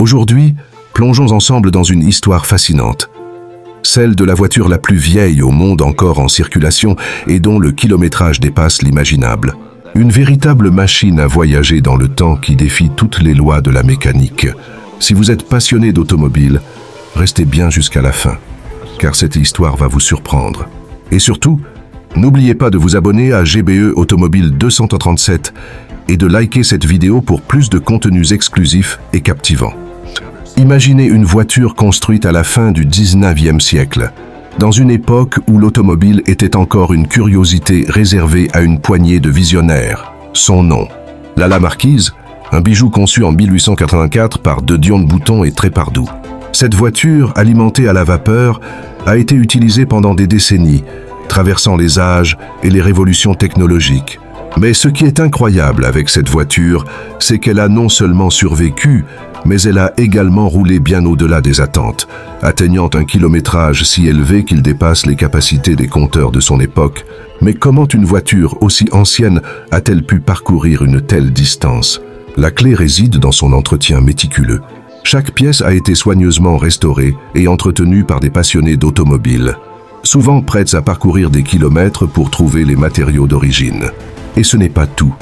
Aujourd'hui, plongeons ensemble dans une histoire fascinante. Celle de la voiture la plus vieille au monde encore en circulation et dont le kilométrage dépasse l'imaginable. Une véritable machine à voyager dans le temps qui défie toutes les lois de la mécanique. Si vous êtes passionné d'automobile, restez bien jusqu'à la fin, car cette histoire va vous surprendre. Et surtout, n'oubliez pas de vous abonner à GBE Automobile 237 et de liker cette vidéo pour plus de contenus exclusifs et captivants. Imaginez une voiture construite à la fin du 19e siècle, dans une époque où l'automobile était encore une curiosité réservée à une poignée de visionnaires. Son nom, la Marquise, un bijou conçu en 1884 par De Dion-Bouton et Trépardou. Cette voiture, alimentée à la vapeur, a été utilisée pendant des décennies, traversant les âges et les révolutions technologiques. Mais ce qui est incroyable avec cette voiture, c'est qu'elle a non seulement survécu, mais elle a également roulé bien au-delà des attentes, atteignant un kilométrage si élevé qu'il dépasse les capacités des compteurs de son époque. Mais comment une voiture aussi ancienne a-t-elle pu parcourir une telle distance? La clé réside dans son entretien méticuleux. Chaque pièce a été soigneusement restaurée et entretenue par des passionnés d'automobile, souvent prêtes à parcourir des kilomètres pour trouver les matériaux d'origine. Et ce n'est pas tout.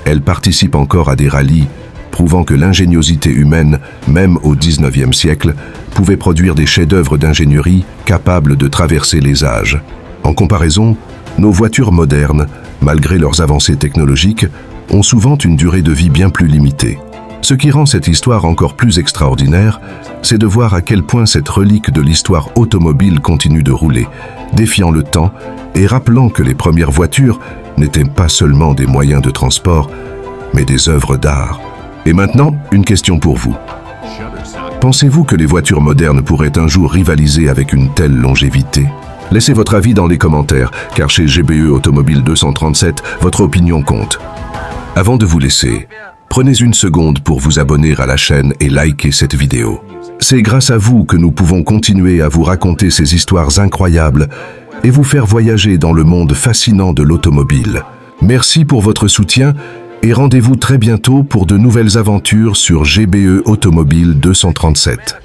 Elle participe encore à des rallyes, prouvant que l'ingéniosité humaine, même au XIXe siècle, pouvait produire des chefs-d'œuvre d'ingénierie capables de traverser les âges. En comparaison, nos voitures modernes, malgré leurs avancées technologiques, ont souvent une durée de vie bien plus limitée. Ce qui rend cette histoire encore plus extraordinaire, c'est de voir à quel point cette relique de l'histoire automobile continue de rouler, défiant le temps et rappelant que les premières voitures n'étaient pas seulement des moyens de transport, mais des œuvres d'art. Et maintenant, une question pour vous. Pensez-vous que les voitures modernes pourraient un jour rivaliser avec une telle longévité? Laissez votre avis dans les commentaires, car chez GBE Automobile 237, votre opinion compte. Avant de vous laisser, prenez une seconde pour vous abonner à la chaîne et liker cette vidéo. C'est grâce à vous que nous pouvons continuer à vous raconter ces histoires incroyables et vous faire voyager dans le monde fascinant de l'automobile. Merci pour votre soutien et rendez-vous très bientôt pour de nouvelles aventures sur GBE Automobile 237.